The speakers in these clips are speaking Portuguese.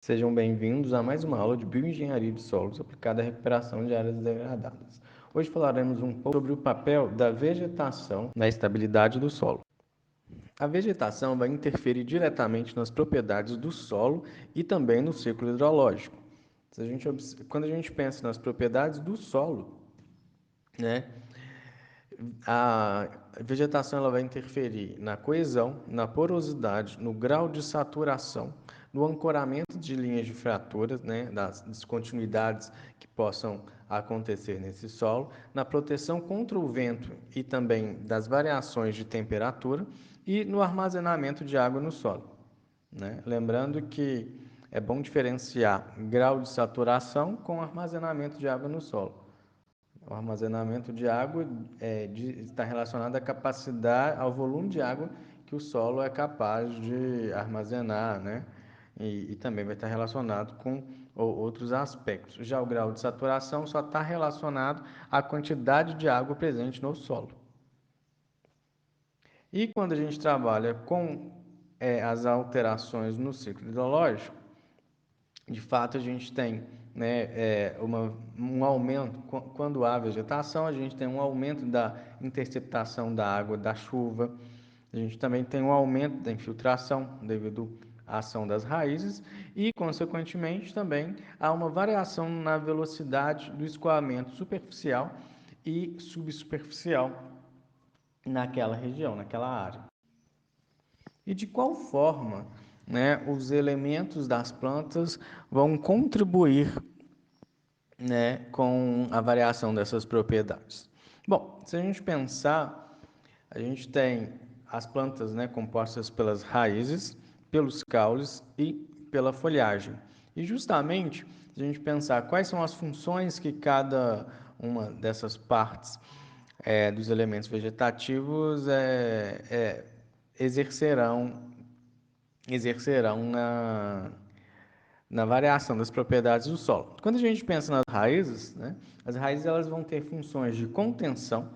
Sejam bem-vindos a mais uma aula de Bioengenharia de Solos aplicada à recuperação de áreas degradadas. Hoje falaremos um pouco sobre o papel da vegetação na estabilidade do solo. A vegetação vai interferir diretamente nas propriedades do solo e também no ciclo hidrológico. Quando a gente pensa nas propriedades do solo, né, a vegetação ela vai interferir na coesão, na porosidade, no grau de saturação, no ancoramento de linhas de fraturas, né, das descontinuidades que possam acontecer nesse solo, na proteção contra o vento e também das variações de temperatura e no armazenamento de água no solo, né? Lembrando que é bom diferenciar grau de saturação com armazenamento de água no solo. O armazenamento de água está relacionado à capacidade, ao volume de água que o solo é capaz de armazenar, né? E também vai estar relacionado com outros aspectos. Já o grau de saturação só está relacionado à quantidade de água presente no solo. E quando a gente trabalha com as alterações no ciclo hidrológico, de fato a gente tem, né, um aumento, quando há vegetação, a gente tem um aumento da interceptação da água da chuva, a gente também tem um aumento da infiltração devido à ação das raízes e, consequentemente, também há uma variação na velocidade do escoamento superficial e subsuperficial naquela região, naquela área. E de qual forma, né, os elementos das plantas vão contribuir, né, com a variação dessas propriedades? Bom, se a gente pensar, a gente tem as plantas, né, compostas pelas raízes, pelos caules e pela folhagem. E justamente, se a gente pensar quais são as funções que cada uma dessas partes dos elementos vegetativos exercerão na variação das propriedades do solo. Quando a gente pensa nas raízes, né, as raízes elas vão ter funções de contenção,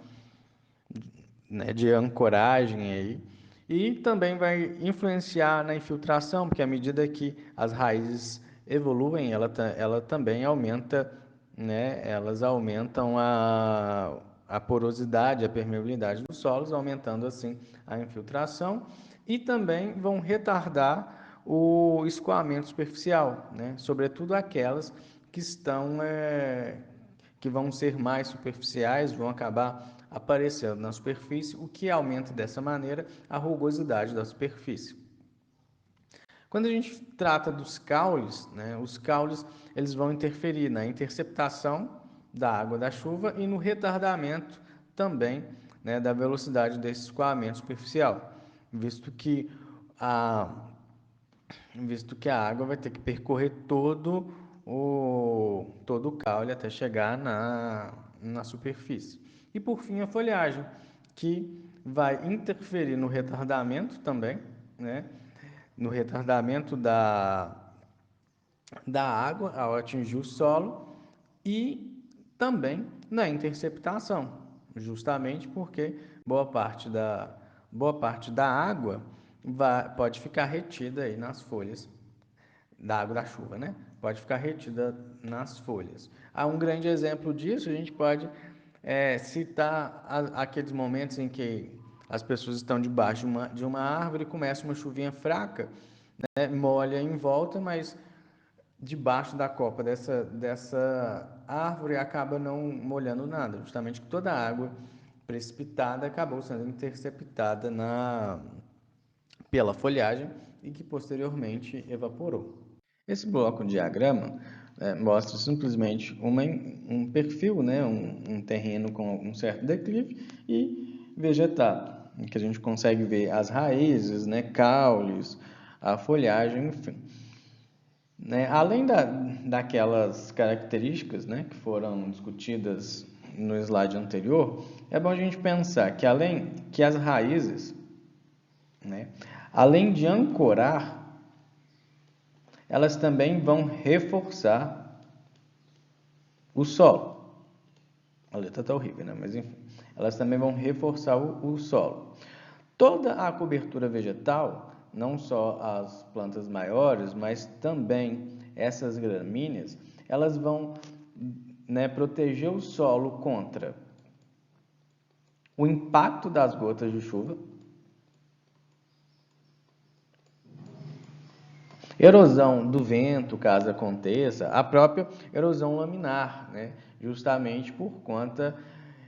né, de ancoragem aí, e também vai influenciar na infiltração, porque à medida que as raízes evoluem, ela também aumenta, né, elas aumentam a porosidade, a permeabilidade dos solos, aumentando assim a infiltração, e também vão retardar o escoamento superficial, né, sobretudo aquelas que que vão ser mais superficiais, vão acabar aparecendo na superfície, o que aumenta dessa maneira a rugosidade da superfície. Quando a gente trata dos caules, né, os caules eles vão interferir na interceptação da água da chuva e no retardamento também, né, da velocidade desse escoamento superficial, visto que a, visto que a água vai ter que percorrer todo o caule até chegar na superfície. E por fim a folhagem, que vai interferir no retardamento também, né? No retardamento da água ao atingir o solo e também na interceptação, justamente porque boa parte da água pode ficar retida aí nas folhas da água da chuva, né? Pode ficar retida nas folhas. Há um grande exemplo disso, a gente pode citar aqueles momentos em que as pessoas estão debaixo de uma árvore, começa uma chuvinha fraca, né? Molha em volta, mas debaixo da copa dessa árvore acaba não molhando nada, justamente que toda a água precipitada acabou sendo interceptada pela folhagem e que posteriormente evaporou. Esse bloco diagrama mostra simplesmente um perfil, né, um terreno com um certo declive e vegetado, em que a gente consegue ver as raízes, né, caules, a folhagem, enfim. Né, além daquelas características, né, que foram discutidas no slide anterior, é bom a gente pensar que além que as raízes, né, além de ancorar, elas também vão reforçar o solo. A letra está horrível, né? Mas enfim, elas também vão reforçar o solo. Toda a cobertura vegetal, não só as plantas maiores, mas também essas gramíneas, elas vão, né, proteger o solo contra o impacto das gotas de chuva, erosão do vento, caso aconteça, a própria erosão laminar, né? Justamente por conta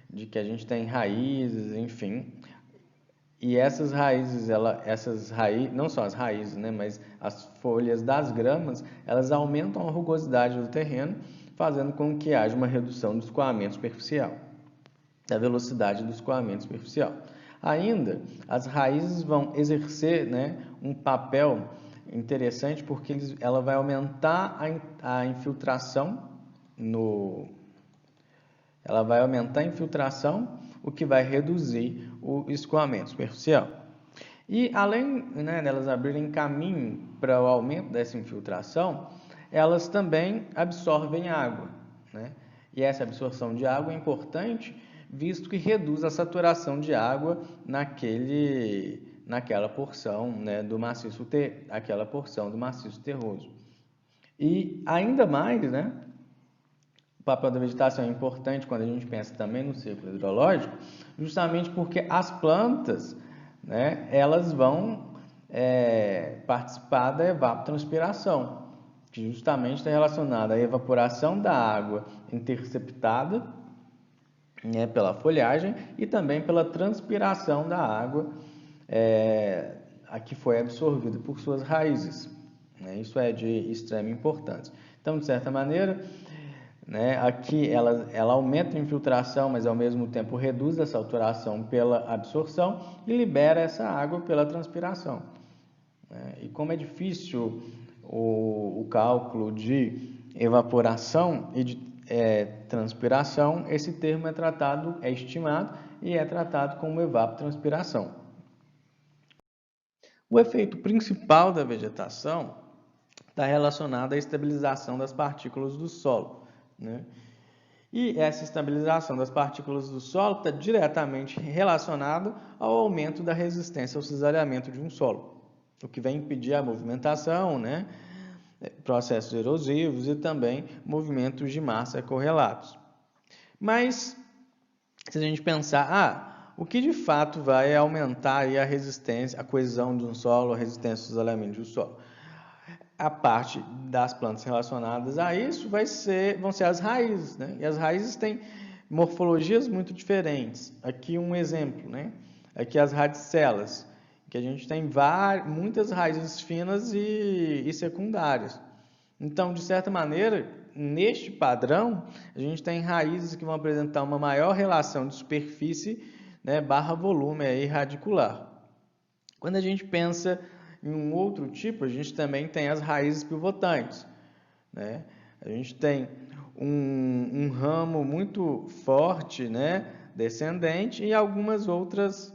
de que a gente tem raízes, enfim. E essas raízes, não só as raízes, né, mas as folhas das gramas, elas aumentam a rugosidade do terreno, fazendo com que haja uma redução do escoamento superficial, da velocidade do escoamento superficial. Ainda, as raízes vão exercer, né, um papel interessante porque ela vai aumentar a infiltração o que vai reduzir o escoamento superficial. E além, né, delas abrirem caminho para o aumento dessa infiltração, elas também absorvem água, né? E essa absorção de água é importante, visto que reduz a saturação de água naquela porção, né, do maciço terroso. E ainda mais, né, o papel da vegetação é importante quando a gente pensa também no ciclo hidrológico, justamente porque as plantas, né, elas vão participar da evapotranspiração, que justamente está relacionada à evaporação da água interceptada, né, pela folhagem e também pela transpiração da água a que foi absorvida por suas raízes, né? Isso é de extrema importância. Então, de certa maneira, né, aqui ela aumenta a infiltração, mas ao mesmo tempo reduz a saturação pela absorção e libera essa água pela transpiração, né? E como é difícil o cálculo de evaporação e de transpiração, esse termo é estimado e é tratado como evapotranspiração. O efeito principal da vegetação está relacionado à estabilização das partículas do solo, né? E essa estabilização das partículas do solo está diretamente relacionado ao aumento da resistência ao cisalhamento de um solo, o que vai impedir a movimentação, né, processos erosivos e também movimentos de massa correlatos. Mas, se a gente pensar, o que de fato vai aumentar aí a resistência, a coesão de um solo, a resistência ao cisalhamento de um solo? A parte das plantas relacionadas a isso vão ser as raízes, né? E as raízes têm morfologias muito diferentes. Aqui um exemplo, né? Aqui as radicelas, que a gente tem muitas raízes finas e secundárias. Então, de certa maneira, neste padrão, a gente tem raízes que vão apresentar uma maior relação de superfície, né, barra volume aí radicular. Quando a gente pensa em um outro tipo, a gente também tem as raízes pivotantes, né? A gente tem um ramo muito forte, né, descendente e algumas outras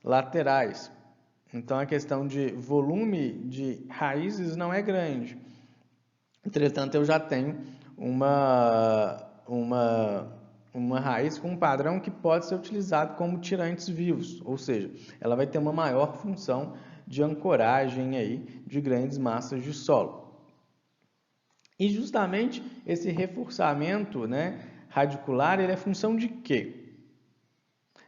laterais. Então, a questão de volume de raízes não é grande. Entretanto, eu já tenho uma raiz com um padrão que pode ser utilizado como tirantes vivos, ou seja, ela vai ter uma maior função de ancoragem aí de grandes massas de solo. E justamente esse reforçamento, né, radicular, ele é função de quê?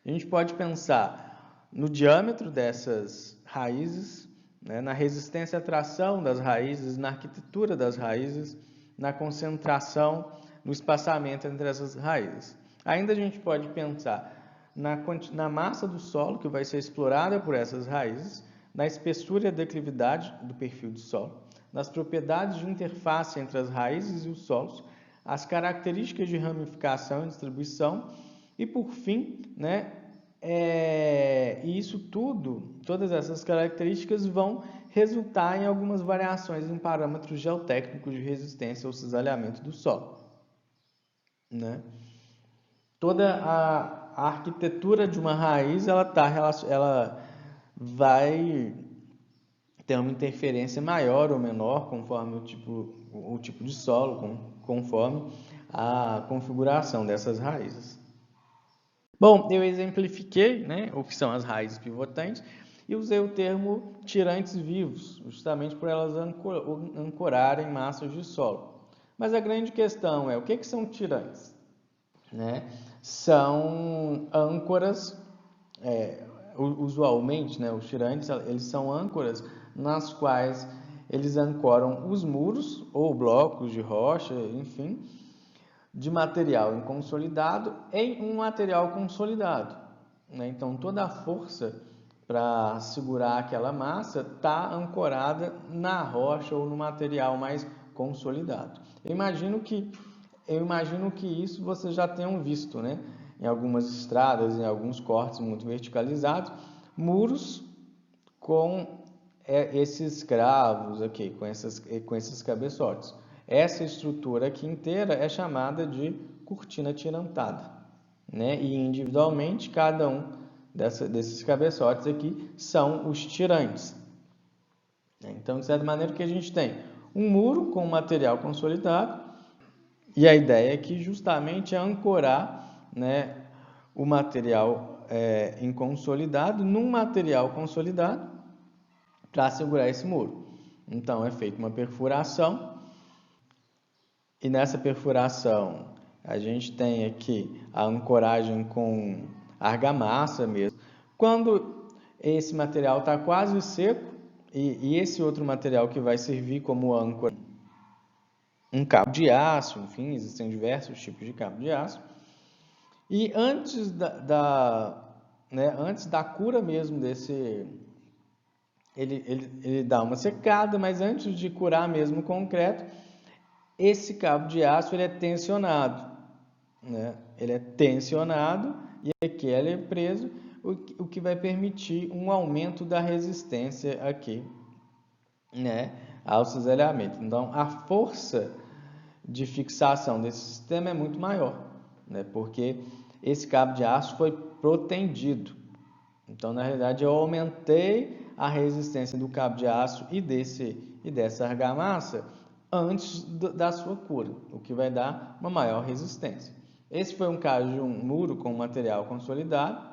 A gente pode pensar no diâmetro dessas raízes, né, na resistência à tração das raízes, na arquitetura das raízes, na concentração, no espaçamento entre essas raízes. Ainda a gente pode pensar na massa do solo que vai ser explorada por essas raízes, na espessura e a declividade do perfil do solo, nas propriedades de interface entre as raízes e os solos, as características de ramificação e distribuição e, por fim, né, e isso tudo, todas essas características vão resultar em algumas variações em parâmetros geotécnicos de resistência ao cisalhamento do solo, né? Toda a arquitetura de uma raiz ela vai ter uma interferência maior ou menor conforme o tipo de solo, conforme a configuração dessas raízes. Bom, eu exemplifiquei, né, o que são as raízes pivotantes E usei o termo tirantes vivos, justamente por elas ancorarem massas de solo. Mas a grande questão é, o que são tirantes? Né? São âncoras, usualmente, né, os tirantes, eles são âncoras nas quais eles ancoram os muros ou blocos de rocha, enfim, de material inconsolidado em um material consolidado. Né? Então, toda a força para segurar aquela massa está ancorada na rocha ou no material mais consolidado. Eu imagino que isso vocês já tenham visto, né? Em algumas estradas, em alguns cortes muito verticalizados, muros com esses cravos aqui, com esses cabeçotes. Essa estrutura aqui inteira é chamada de cortina tirantada, né? E individualmente, cada um desses cabeçotes aqui são os tirantes. Então, de certa maneira, que a gente tem um muro com material consolidado, e a ideia aqui justamente é ancorar, né, o material inconsolidado num material consolidado para segurar esse muro. Então, é feita uma perfuração, e nessa perfuração a gente tem aqui a ancoragem com argamassa mesmo. Quando esse material está quase seco, e esse outro material que vai servir como âncora, um cabo de aço, enfim, existem diversos tipos de cabo de aço. E antes antes da cura mesmo desse, ele dá uma secada, mas antes de curar mesmo o concreto, esse cabo de aço ele é tensionado, né? Ele é tensionado e aqui ele é preso, o que vai permitir um aumento da resistência aqui, né, ao cisalhamento. Então, a força de fixação desse sistema é muito maior, né, porque esse cabo de aço foi protendido. Então, na realidade, eu aumentei a resistência do cabo de aço e dessa argamassa antes da sua cura, o que vai dar uma maior resistência. Esse foi um caso de um muro com material consolidado,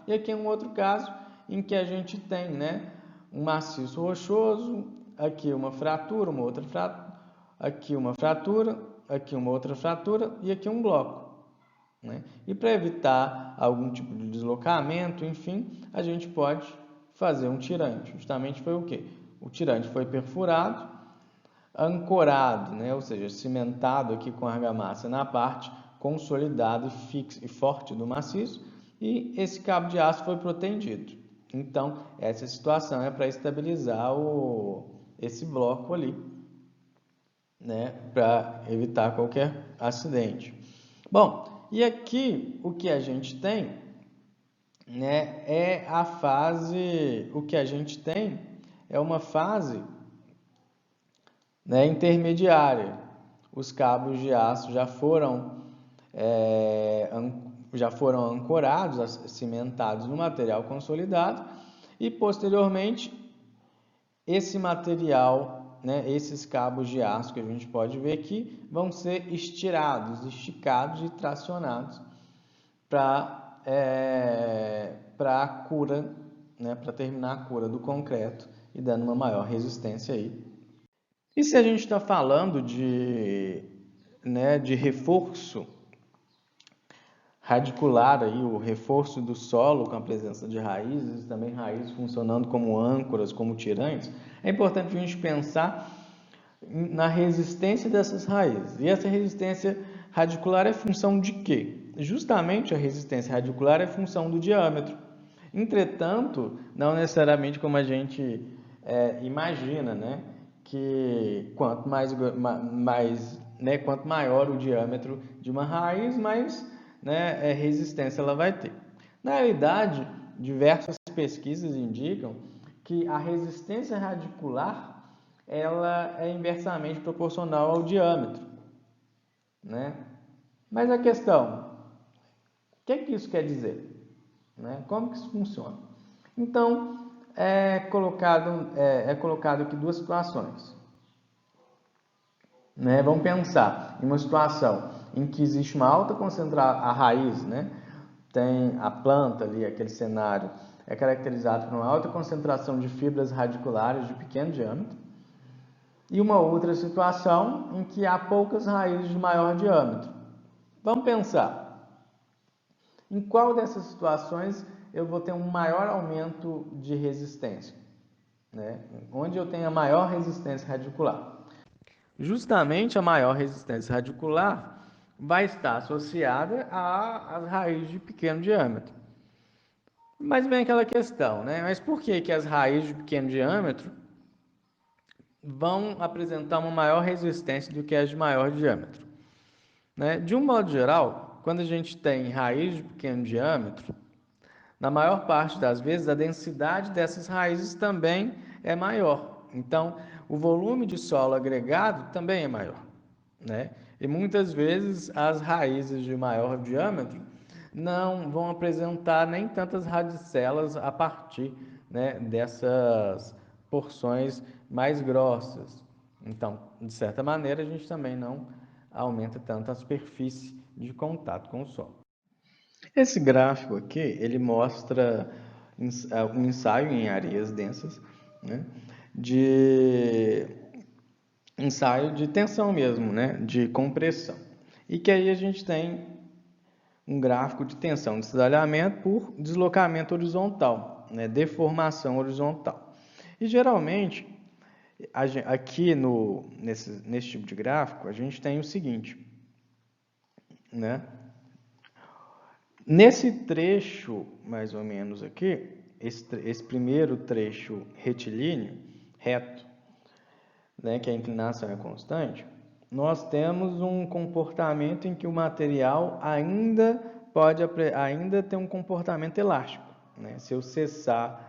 e aqui é um outro caso em que a gente tem, né, um maciço rochoso, aqui uma fratura, uma outra fratura, aqui uma fratura, aqui uma outra fratura e aqui um bloco. Né? E para evitar algum tipo de deslocamento, enfim, a gente pode fazer um tirante. Justamente foi o quê? O tirante foi perfurado, ancorado, né? Ou seja, cimentado aqui com argamassa na parte consolidada e forte do maciço, e esse cabo de aço foi protendido. Então, essa situação é para estabilizar esse bloco ali, né? Para evitar qualquer acidente. Bom, e aqui o que a gente tem, né, é a fase, o que a gente tem é uma fase, né, intermediária. Os cabos de aço já foram ancorados, cimentados no material consolidado, e posteriormente esse material, né, esses cabos de aço que a gente pode ver aqui, vão ser esticados e tracionados para a cura, né, para terminar a cura do concreto e dando uma maior resistência aí. E se a gente está falando de reforço radicular, aí, o reforço do solo com a presença de raízes, também raízes funcionando como âncoras, como tirantes, é importante a gente pensar na resistência dessas raízes. E essa resistência radicular é função de quê? Justamente a resistência radicular é função do diâmetro. Entretanto, não necessariamente como a gente imagina, né? Que quanto quanto maior o diâmetro de uma raiz, mais, né, resistência ela vai ter. Na realidade, diversas pesquisas indicam que a resistência radicular ela é inversamente proporcional ao diâmetro, né? Mas a questão, o que isso quer dizer? Né? Como que isso funciona? Então, é colocado aqui duas situações. Né? Vamos pensar em uma situação em que existe uma alta concentração, a raiz, né? Tem a planta ali, aquele cenário é caracterizado por uma alta concentração de fibras radiculares de pequeno diâmetro, e uma outra situação em que há poucas raízes de maior diâmetro. Vamos pensar, em qual dessas situações eu vou ter um maior aumento de resistência, né? Onde eu tenho a maior resistência radicular. Justamente a maior resistência radicular vai estar associada às raízes de pequeno diâmetro. Mas vem aquela questão, né? Mas por que que as raízes de pequeno diâmetro vão apresentar uma maior resistência do que as de maior diâmetro, né? De um modo geral, quando a gente tem raiz de pequeno diâmetro, na maior parte das vezes a densidade dessas raízes também é maior. Então, o volume de solo agregado também é maior, né? E muitas vezes as raízes de maior diâmetro não vão apresentar nem tantas radicelas a partir, né, dessas porções mais grossas. Então, de certa maneira, a gente também não aumenta tanto a superfície de contato com o solo. Esse gráfico aqui, ele mostra um ensaio em areias densas, né, de ensaio de tensão mesmo, né, de compressão. E que aí a gente tem um gráfico de tensão de cisalhamento por deslocamento horizontal, né, deformação horizontal. E geralmente, aqui nesse tipo de gráfico, a gente tem o seguinte, né? Nesse trecho, mais ou menos aqui, esse primeiro trecho retilíneo, reto, né, que a inclinação é constante, nós temos um comportamento em que o material ainda tem um comportamento elástico, né? Se eu cessar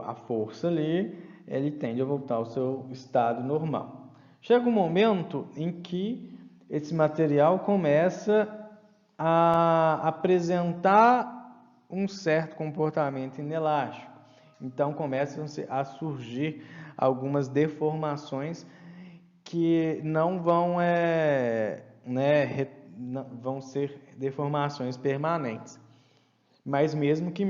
a força ali, ele tende a voltar ao seu estado normal. Chega um momento em que esse material começa a apresentar um certo comportamento inelástico. Então começam a surgir algumas deformações que não vão, vão ser deformações permanentes, mas mesmo que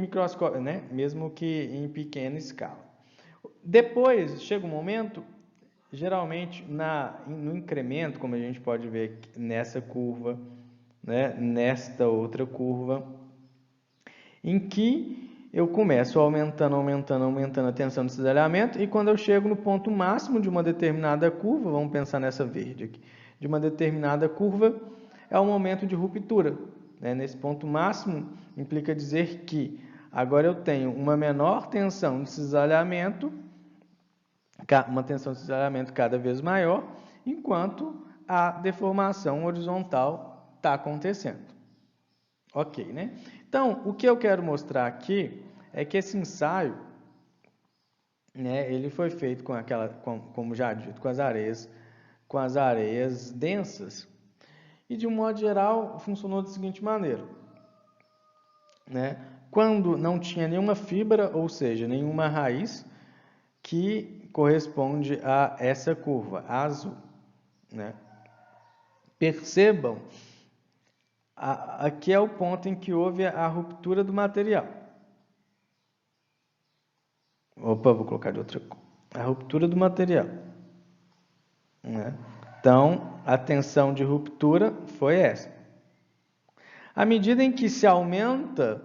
mesmo que em pequena escala. Depois chega um momento, geralmente no incremento, como a gente pode ver nessa curva, né, nesta outra curva, em que eu começo aumentando a tensão de cisalhamento, e quando eu chego no ponto máximo de uma determinada curva, vamos pensar nessa verde aqui, de uma determinada curva, é o momento de ruptura, né? Nesse ponto máximo, implica dizer que agora eu tenho uma menor tensão de cisalhamento, uma tensão de cisalhamento cada vez maior, enquanto a deformação horizontal está acontecendo. Ok, né? Então, o que eu quero mostrar aqui é que esse ensaio, né, ele foi feito como já dito, com as areias densas, e de um modo geral funcionou da seguinte maneira, né? Quando não tinha nenhuma fibra, ou seja, nenhuma raiz que corresponde a essa curva, a azul, né? Percebam, aqui é o ponto em que houve a ruptura do material. Opa, vou colocar de outra cor. A ruptura do material, né? Então, a tensão de ruptura foi essa. À medida em que se aumenta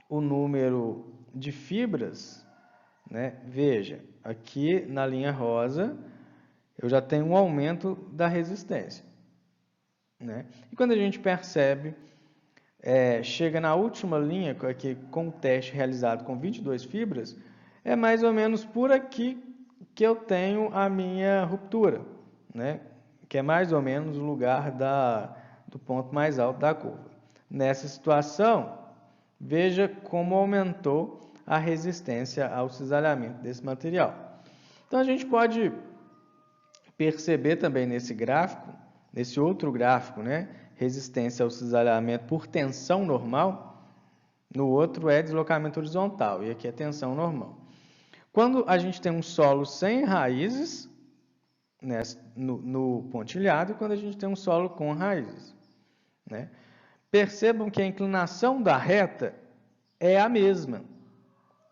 o número de fibras, né? Veja, aqui na linha rosa, eu já tenho um aumento da resistência, né? E quando a gente percebe, chega na última linha, aqui com o teste realizado com 22 fibras, é mais ou menos por aqui que eu tenho a minha ruptura, né? Que é mais ou menos o lugar do ponto mais alto da curva. Nessa situação, veja como aumentou a resistência ao cisalhamento desse material. Então, a gente pode perceber também nesse gráfico, nesse outro gráfico, né? Resistência ao cisalhamento por tensão normal, no outro é deslocamento horizontal, e aqui é tensão normal. Quando a gente tem um solo sem raízes, né, no pontilhado, e quando a gente tem um solo com raízes, né? Percebam que a inclinação da reta é a mesma.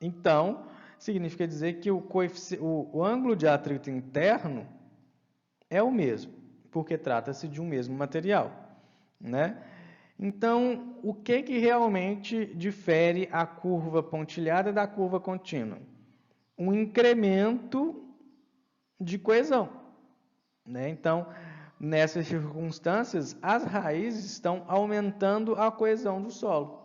Então, significa dizer que o ângulo de atrito interno é o mesmo, porque trata-se de um mesmo material, né? Então, o que realmente difere a curva pontilhada da curva contínua? Um incremento de coesão, né? Então, nessas circunstâncias, as raízes estão aumentando a coesão do solo.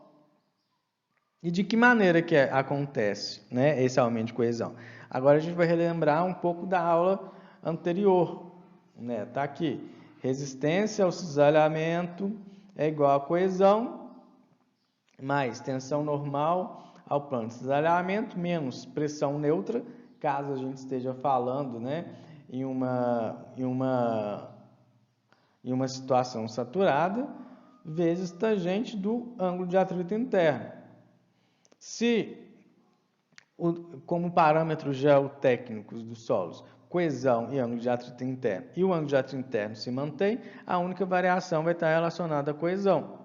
E de que maneira que acontece, né, esse aumento de coesão? Agora a gente vai relembrar um pouco da aula anterior, né? Tá aqui. Resistência ao cisalhamento é igual a coesão mais tensão normal ao plano de cisalhamento menos pressão neutra, caso a gente esteja falando, né, em uma situação saturada, vezes tangente do ângulo de atrito interno. Se, como parâmetros geotécnicos dos solos, coesão e ângulo de atrito interno, e o ângulo de atrito interno se mantém, a única variação vai estar relacionada à coesão.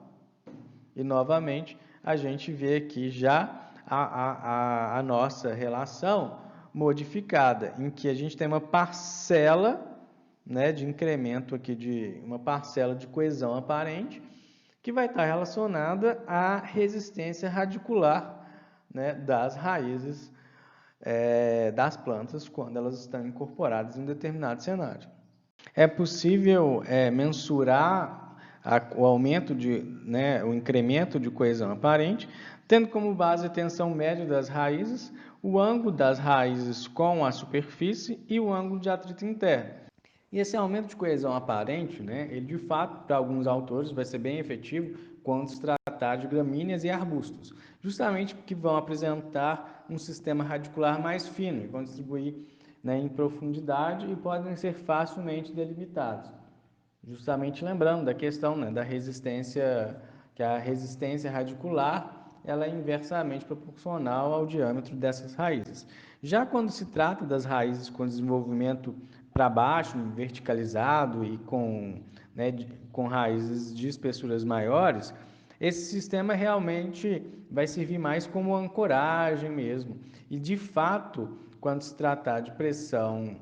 E, novamente, a gente vê aqui já a nossa relação modificada, em que a gente tem uma parcela, né, de incremento aqui, de uma parcela de coesão aparente, que vai estar relacionada à resistência radicular, né, das raízes das plantas quando elas estão incorporadas em um determinado cenário. É possível mensurar o aumento o incremento de coesão aparente, tendo como base a tensão média das raízes, o ângulo das raízes com a superfície e o ângulo de atrito interno. E esse aumento de coesão aparente, né, ele de fato, para alguns autores, vai ser bem efetivo quando se tratar de gramíneas e arbustos, justamente porque vão apresentar um sistema radicular mais fino e vão distribuir, né, em profundidade e podem ser facilmente delimitados. Justamente lembrando da questão, né, da resistência, que a resistência radicular ela é inversamente proporcional ao diâmetro dessas raízes. Já quando se trata das raízes com desenvolvimento para baixo, verticalizado e com raízes de espessuras maiores, esse sistema realmente vai servir mais como ancoragem mesmo. E, de fato, quando se tratar de pressão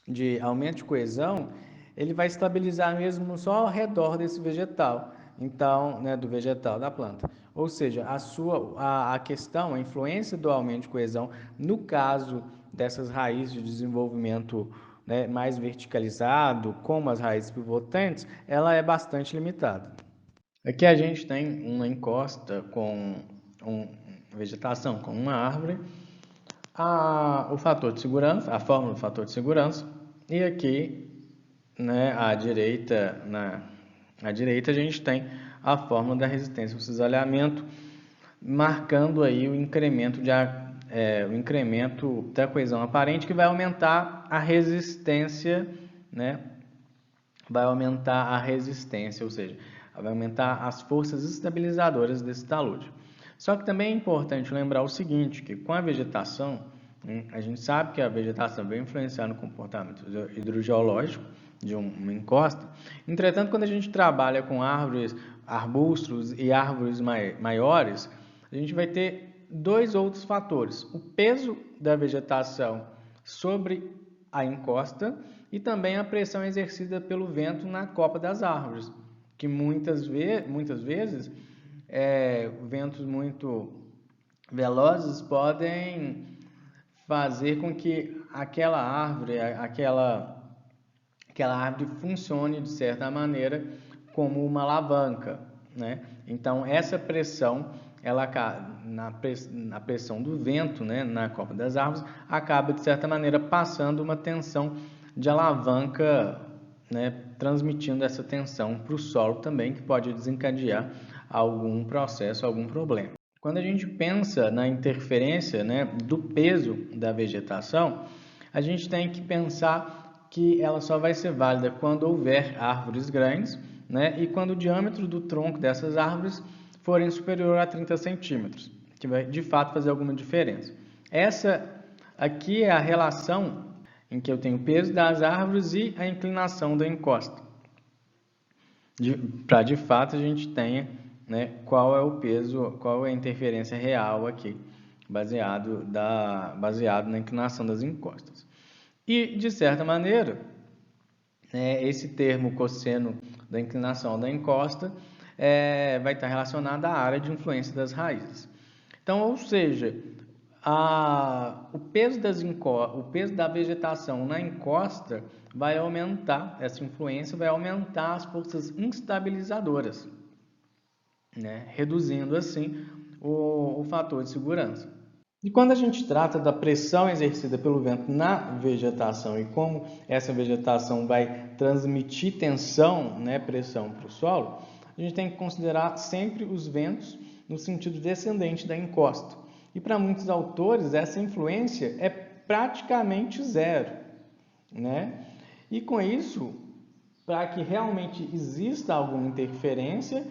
de aumento de coesão, ele vai estabilizar mesmo só ao redor desse vegetal, então, né, do vegetal da planta. Ou seja, a questão, a influência do aumento de coesão, no caso dessas raízes de desenvolvimento, né, mais verticalizado, como as raízes pivotantes, ela é bastante limitada. Aqui a gente tem uma encosta com uma vegetação, com uma árvore, o fator de segurança, a fórmula do fator de segurança, e aqui, né, à direita a gente tem a fórmula da resistência ao cisalhamento, marcando aí o incremento da coesão aparente, que vai aumentar a resistência, né? Vai aumentar a resistência, ou seja, vai aumentar as forças estabilizadoras desse talude. Só que também é importante lembrar o seguinte, que com a vegetação, a gente sabe que a vegetação vai influenciar no comportamento hidrogeológico de uma encosta. Entretanto, quando a gente trabalha com árvores, arbustos e árvores maiores, a gente vai ter dois outros fatores. O peso da vegetação sobre a encosta e também a pressão exercida pelo vento na copa das árvores, que muitas vezes ventos muito velozes podem fazer com que aquela árvore funcione de certa maneira como uma alavanca, né? Então essa pressão, na pressão do vento, né, na copa das árvores, acaba de certa maneira passando uma tensão de alavanca, né, transmitindo essa tensão para o solo também, que pode desencadear algum processo, algum problema. Quando a gente pensa na interferência, né, do peso da vegetação, a gente tem que pensar que ela só vai ser válida quando houver árvores grandes, né, e quando o diâmetro do tronco dessas árvores forem superior a 30 centímetros, que vai de fato fazer alguma diferença. Essa aqui é a relação em que eu tenho o peso das árvores e a inclinação da encosta, para de fato a gente tenha né, qual é o peso, qual é a interferência real aqui, baseado na inclinação das encostas. E, de certa maneira, esse termo cosseno da inclinação da encosta vai estar relacionado à área de influência das raízes. Então, ou seja, o peso da vegetação na encosta vai aumentar, essa influência vai aumentar as forças instabilizadoras, né? Reduzindo assim o fator de segurança. E quando a gente trata da pressão exercida pelo vento na vegetação e como essa vegetação vai transmitir tensão, né, pressão para o solo, a gente tem que considerar sempre os ventos no sentido descendente da encosta. E para muitos autores essa influência é praticamente zero, né? E com isso, para que realmente exista alguma interferência,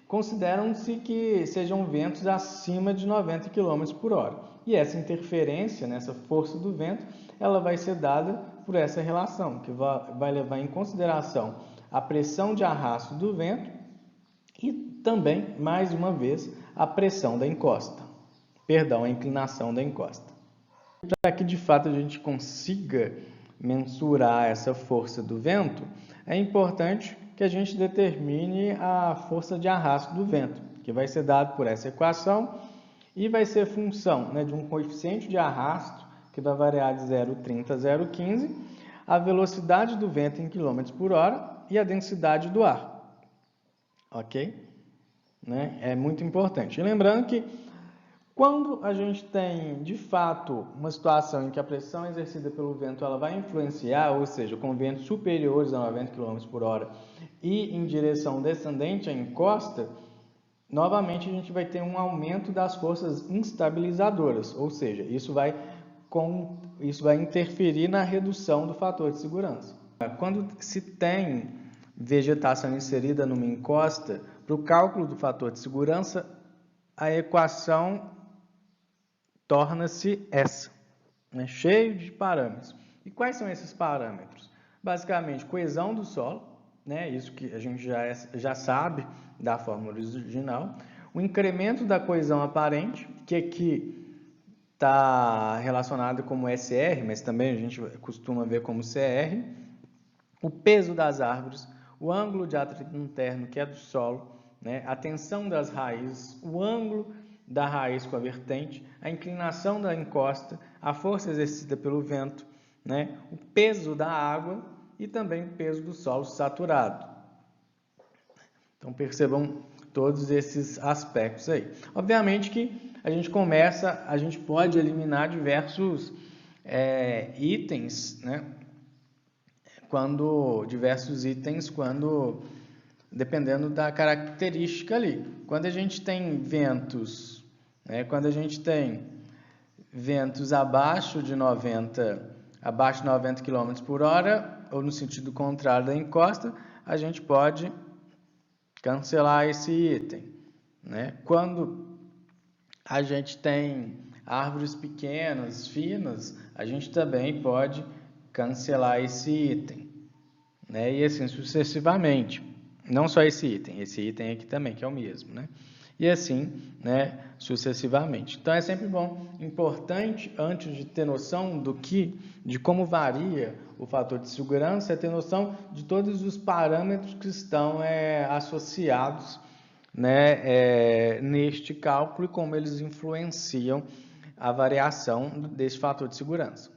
consideram-se que sejam ventos acima de 90 km por hora. E essa interferência, nessa força do vento, ela vai ser dada por essa relação, que vai levar em consideração a pressão de arrasto do vento e também, mais uma vez, a pressão da encosta. Perdão, a inclinação da encosta. Para que de fato a gente consiga mensurar essa força do vento, é importante que a gente determine a força de arrasto do vento, que vai ser dado por essa equação e vai ser função, né, de um coeficiente de arrasto que vai variar de 0,30 a 0,15, a velocidade do vento em km por hora e a densidade do ar. Ok? Né? É muito importante. E lembrando que quando a gente tem, de fato, uma situação em que a pressão exercida pelo vento ela vai influenciar, ou seja, com ventos superiores a 90 km por hora e em direção descendente à encosta, novamente a gente vai ter um aumento das forças instabilizadoras, ou seja, isso vai interferir na redução do fator de segurança. Quando se tem vegetação inserida numa encosta, para o cálculo do fator de segurança, a equação torna-se essa, né? Cheio de parâmetros. E quais são esses parâmetros? Basicamente, coesão do solo, né? Isso que a gente já sabe da fórmula original. O incremento da coesão aparente, que aqui está relacionado como SR, mas também a gente costuma ver como CR. O peso das árvores, o ângulo de atrito interno, que é do solo, né? A tensão das raízes, o ângulo da raiz com a vertente, a inclinação da encosta, a força exercida pelo vento, né? O peso da água e também o peso do solo saturado. Então percebam todos esses aspectos aí. Obviamente que a gente pode eliminar diversos itens, né? Dependendo da característica ali. Quando a gente tem ventos, né, abaixo de 90 km por hora, ou no sentido contrário da encosta, a gente pode cancelar esse item, né? Quando a gente tem árvores pequenas, finas, a gente também pode cancelar esse item, né? E assim sucessivamente. Não só esse item aqui também, que é o mesmo, né? E assim, né, sucessivamente. Então é sempre importante, antes de ter noção de como varia o fator de segurança, é ter noção de todos os parâmetros que estão associados, né, neste cálculo e como eles influenciam a variação desse fator de segurança.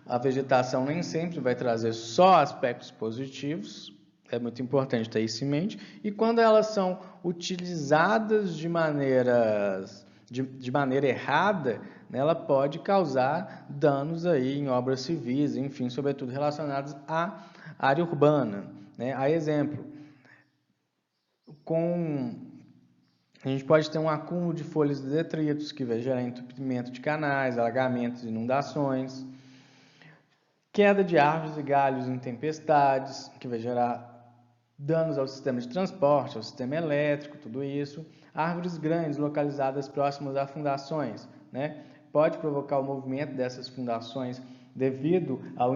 A vegetação nem sempre vai trazer só aspectos positivos, é muito importante ter isso em mente, e quando elas são utilizadas de maneira errada, né, ela pode causar danos aí em obras civis, enfim, sobretudo relacionados à área urbana, né? A exemplo, a gente pode ter um acúmulo de folhas e detritos que vai gerar entupimento de canais, alagamentos, inundações, queda de árvores e galhos em tempestades, que vai gerar danos ao sistema de transporte, ao sistema elétrico, tudo isso. Árvores grandes localizadas próximas a fundações, né? Pode provocar o movimento dessas fundações devido ao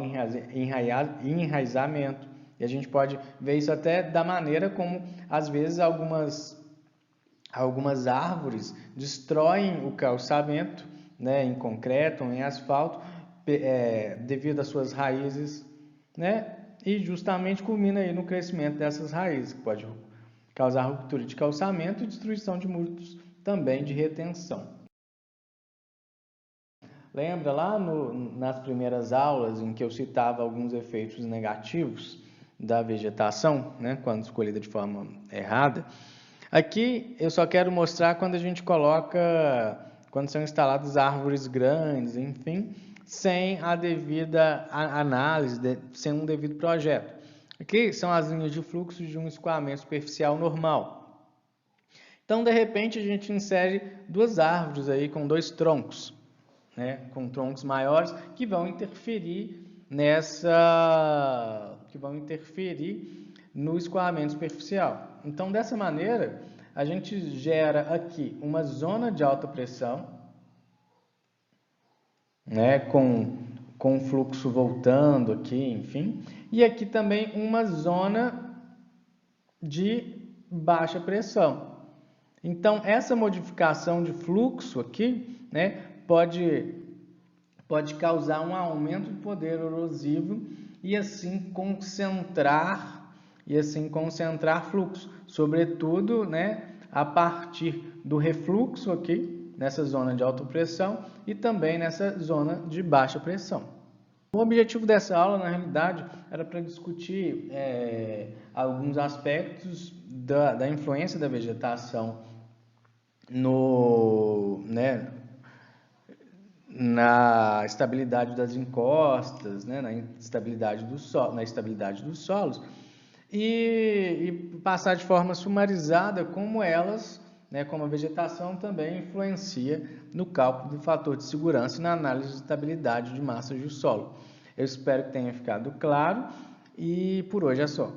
enraizamento. E a gente pode ver isso até da maneira como, às vezes, algumas Algumas árvores destroem o calçamento, né, em concreto ou em asfalto, devido às suas raízes, né, e justamente culmina aí no crescimento dessas raízes, que pode causar ruptura de calçamento e destruição de muros também de retenção. Lembra lá nas primeiras aulas em que eu citava alguns efeitos negativos da vegetação, né, quando escolhida de forma errada? Aqui eu só quero mostrar quando a gente coloca, quando são instaladas árvores grandes, enfim, sem a devida análise, sem um devido projeto. Aqui são as linhas de fluxo de um escoamento superficial normal. Então, de repente, a gente insere duas árvores aí com dois troncos, né, com troncos maiores que vão interferir no escoamento superficial. Então, dessa maneira, a gente gera aqui uma zona de alta pressão, né, com fluxo voltando aqui, enfim, e aqui também uma zona de baixa pressão. Então, essa modificação de fluxo aqui, né, pode causar um aumento do poder erosivo e assim concentrar fluxo, sobretudo, né, a partir do refluxo aqui nessa zona de alta pressão e também nessa zona de baixa pressão. O objetivo dessa aula, na realidade, era para discutir alguns aspectos da influência da vegetação na estabilidade das encostas, né, na estabilidade dos solos, e passar de forma sumarizada como elas, né, como a vegetação também influencia no cálculo do fator de segurança e na análise de estabilidade de massas de solo. Eu espero que tenha ficado claro e por hoje é só.